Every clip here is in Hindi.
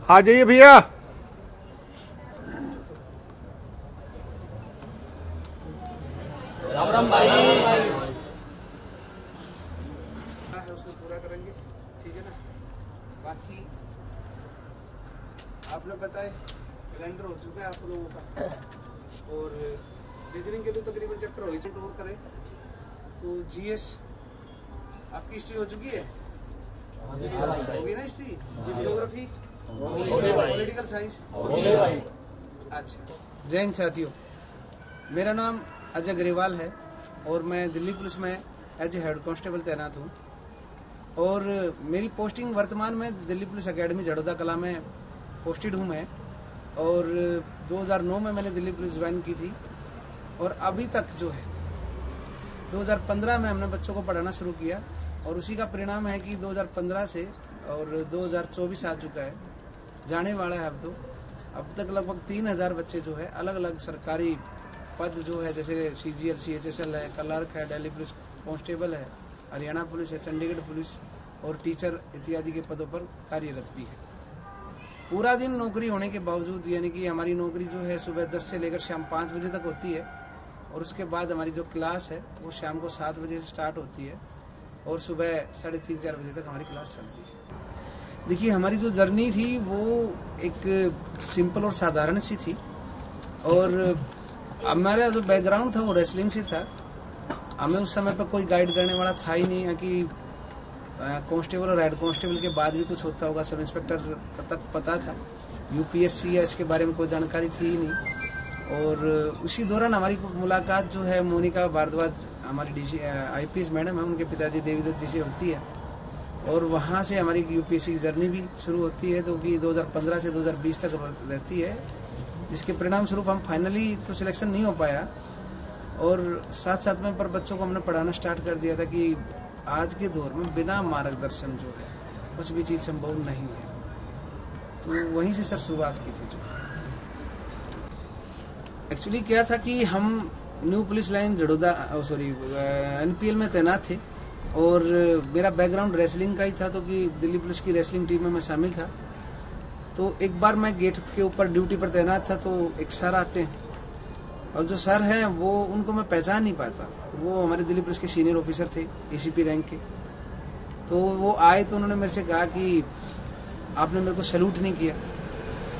आ जाइए भैया। राम राम भाई। उसको पूरा करेंगे, ठीक है ना। बाकी आप लोग बताए कैलेंडर हो चुका है आप लोगों का, और रीजनिंग के तो तकरीबन चैप्टर हो गए। और करें तो जीएस आपकी हिस्ट्री हो चुकी है, होगी ना हिस्ट्री, ज्योग्राफी, पॉलिटिकल साइंस। अच्छा, जय हिंद साथियों, मेरा नाम अजय ग्रेवाल है और मैं दिल्ली पुलिस में एज ए हेड कांस्टेबल तैनात हूँ। और मेरी पोस्टिंग वर्तमान में दिल्ली पुलिस एकेडमी जड़ोदा कला में पोस्टेड हूँ मैं। और 2009 में मैंने दिल्ली पुलिस ज्वाइन की थी और अभी तक जो है 2015 में हमने बच्चों को पढ़ाना शुरू किया, और उसी का परिणाम है कि 2015 से और 2024 आ चुका है, जाने वाला है अब तक लगभग 3000 बच्चे जो है अलग अलग सरकारी पद जो है, जैसे CGL CHSL है, क्लर्क है, दिल्ली पुलिस कांस्टेबल है, हरियाणा पुलिस है, चंडीगढ़ पुलिस और टीचर इत्यादि के पदों पर कार्यरत भी है। पूरा दिन नौकरी होने के बावजूद, यानी कि हमारी नौकरी जो है सुबह 10 से लेकर शाम 5 बजे तक होती है, और उसके बाद हमारी जो क्लास है वो शाम को 7 बजे से स्टार्ट होती है और सुबह 3:30-4 बजे तक हमारी क्लास चलती है। देखिए, हमारी जो जर्नी थी वो एक सिंपल और साधारण सी थी, और हमारा जो बैकग्राउंड था वो रेसलिंग से था। हमें उस समय पर कोई गाइड करने वाला था ही नहीं कि कांस्टेबल और हेड कांस्टेबल के बाद भी कुछ होता होगा। सब इंस्पेक्टर तक पता था, UPSC या इसके बारे में कोई जानकारी थी ही नहीं। और उसी दौरान हमारी मुलाकात जो है मोनिका भारद्वाज, हमारी DC IPS मैडम है, उनके पिताजी देवीदत्त जी से होती है, और वहाँ से हमारी UPSC की जर्नी भी शुरू होती है, जो कि 2015 से 2020 तक रहती है, जिसके परिणाम स्वरूप हम फाइनली तो सिलेक्शन नहीं हो पाया। और साथ साथ में पर बच्चों को हमने पढ़ाना स्टार्ट कर दिया था कि आज के दौर में बिना मार्गदर्शन जो है कुछ भी चीज़ संभव नहीं है। तो वहीं से सर शुरुआत की थी। जो एक्चुअली क्या था कि हम new police line Jarauda NPL में तैनात थे, और मेरा बैकग्राउंड रेसलिंग का ही था, तो कि दिल्ली पुलिस की रेसलिंग टीम में मैं शामिल था। तो एक बार मैं गेट के ऊपर ड्यूटी पर तैनात था, तो एक सर आते हैं, और जो सर हैं वो, उनको मैं पहचान नहीं पाता। वो हमारे दिल्ली पुलिस के सीनियर ऑफिसर थे, ACP रैंक के। तो वो आए तो उन्होंने मेरे से कहा कि आपने मेरे को सैल्यूट नहीं किया।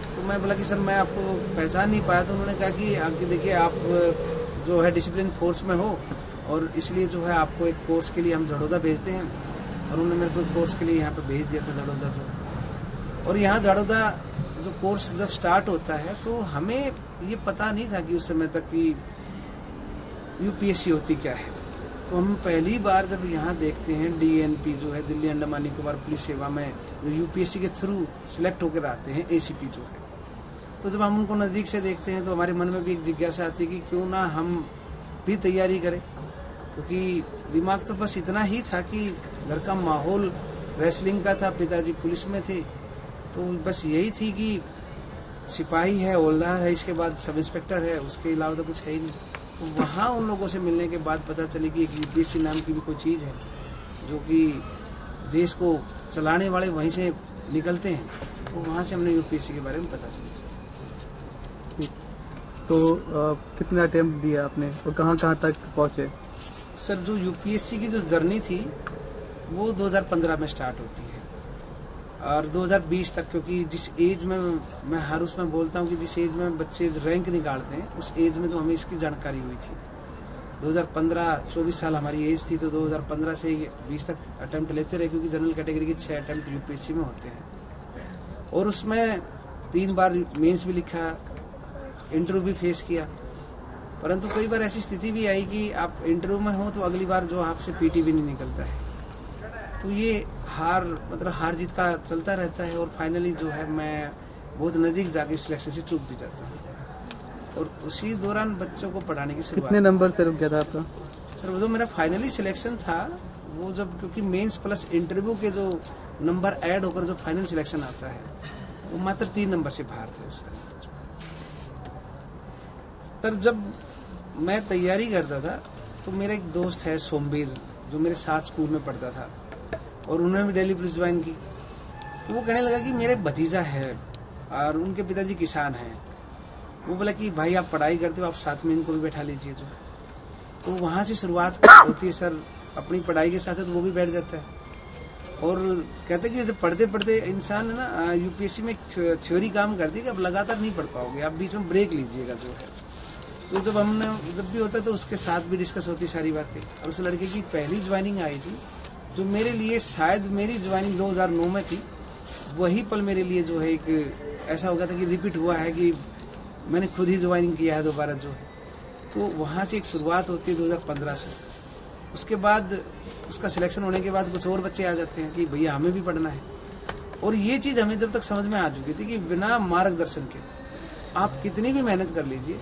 तो मैं बोला कि सर मैं आपको पहचान नहीं पाया। तो उन्होंने कहा कि आपकी देखिए, आप जो है डिसिप्लिन फोर्स में हो, और इसलिए जो है आपको एक कोर्स के लिए हम जड़ोदा भेजते हैं। और उन्होंने मेरे को एक कोर्स के लिए यहाँ पर भेज दिया था जड़ोदा जो। और यहाँ जड़ोदा जो कोर्स जब स्टार्ट होता है तो हमें ये पता नहीं था कि उस समय तक कि UPSC होती क्या है। तो हम पहली बार जब यहाँ देखते हैं DNP जो है, दिल्ली अंडमान निकोबार पुलिस सेवा में जो UPSC के थ्रू सिलेक्ट होकर आते हैं, ACP जो है, तो जब हम उनको नज़दीक से देखते हैं तो हमारे मन में भी एक जिज्ञासा आती है कि क्यों ना हम भी तैयारी करें। क्योंकि दिमाग तो बस इतना ही था कि घर का माहौल रेसलिंग का था, पिताजी पुलिस में थे, तो बस यही थी कि सिपाही है, हवलदार है, इसके बाद सब इंस्पेक्टर है, उसके अलावा तो कुछ है ही नहीं। तो वहाँ उन लोगों से मिलने के बाद पता चली कि एक UPSC नाम की भी कोई चीज़ है, जो कि देश को चलाने वाले वहीं से निकलते हैं। तो वहाँ से हमने UPSC के बारे में पता चली सर। तो कितना अटेम्प्ट दिया आपने और कहाँ कहाँ तक पहुँचे? सर जो UPSC की जो जर्नी थी वो 2015 में स्टार्ट होती है और 2020 तक, क्योंकि जिस एज में मैं हर उसमें बोलता हूँ कि जिस एज में बच्चे रैंक निकालते हैं उस एज में तो हमें इसकी जानकारी हुई थी। 2015-24 साल हमारी एज थी, तो 2015 से 20 तक अटैम्प्ट लेते रहे, क्योंकि जनरल कैटेगरी के 6 अटैम्प्ट UPSC में होते हैं। और उसमें 3 बार मेंस भी लिखा, इंटरव्यू भी फेस किया, परंतु कई बार ऐसी स्थिति भी आई कि आप इंटरव्यू में हो तो अगली बार जो आपसे PT भी नहीं निकलता है। तो ये हार जीत का चलता रहता है, और फाइनली जो है मैं बहुत नज़दीक जाके सिलेक्शन से चूक भी जाता हूँ। और उसी दौरान बच्चों को पढ़ाने की शुरुआत। कितने नंबर से रुक गया था आपका? सर वो जो मेरा फाइनली सिलेक्शन था वो जब, क्योंकि मेंस प्लस इंटरव्यू के जो नंबर ऐड होकर जो फाइनल सिलेक्शन आता है वो मात्र 3 नंबर से बाहर थे उस टाइम। सर जब मैं तैयारी करता था तो मेरा एक दोस्त है सोमवीर, जो मेरे साथ स्कूल में पढ़ता था, और उन्होंने भी दिल्ली पुलिस ज्वाइन की। तो वो कहने लगा कि मेरे भतीजा है और उनके पिताजी किसान हैं। वो बोला कि भाई आप पढ़ाई करते हो, आप साथ में इनको भी बैठा लीजिए जो। तो वहाँ से शुरुआत होती है सर, अपनी पढ़ाई के साथ साथ वो भी बैठ जाता है। और कहते हैं कि जब पढ़ते पढ़ते इंसान है ना, यूपीएससी में थ्योरी काम करती है कि अब लगातार नहीं पढ़ पाओगे, आप बीच में ब्रेक लीजिएगा जो है। तो जब भी होता है तो उसके साथ भी डिस्कस होती सारी बातें। और उस लड़के की पहली ज्वाइनिंग आई थी जो मेरे लिए, शायद मेरी ज्वाइनिंग 2009 में थी, वही पल मेरे लिए जो है एक ऐसा हो गया था कि रिपीट हुआ है कि मैंने खुद ही ज्वाइनिंग किया है दोबारा जो है। तो वहाँ से एक शुरुआत होती है 2015 से। उसके बाद उसका सिलेक्शन होने के बाद कुछ और बच्चे आ जाते हैं कि भैया हमें भी पढ़ना है। और ये चीज़ हमें जब तक समझ में आ चुकी थी कि बिना मार्गदर्शन के आप कितनी भी मेहनत कर लीजिए,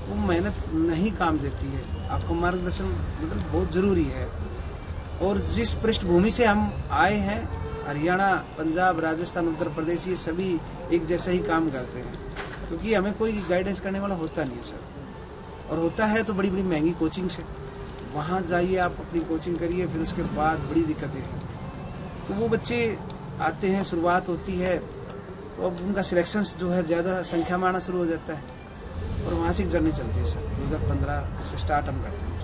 वो मेहनत नहीं काम देती है। आपको मार्गदर्शन मतलब बहुत ज़रूरी है। और जिस पृष्ठभूमि से हम आए हैं, हरियाणा, पंजाब, राजस्थान, उत्तर प्रदेश, ये सभी एक जैसा ही काम करते हैं, क्योंकि हमें कोई गाइडेंस करने वाला होता नहीं है सर। और होता है तो बड़ी बड़ी महंगी कोचिंग से, वहाँ जाइए आप अपनी कोचिंग करिए, फिर उसके बाद बड़ी दिक्कतें हैं। तो वो बच्चे आते हैं, शुरुआत होती है, तो अब उनका सिलेक्शंस जो है ज़्यादा संख्या में आना शुरू हो जाता है। और वहाँ से एक जर्नी चलती है सर। 2015 से स्टार्ट हम करते हैं।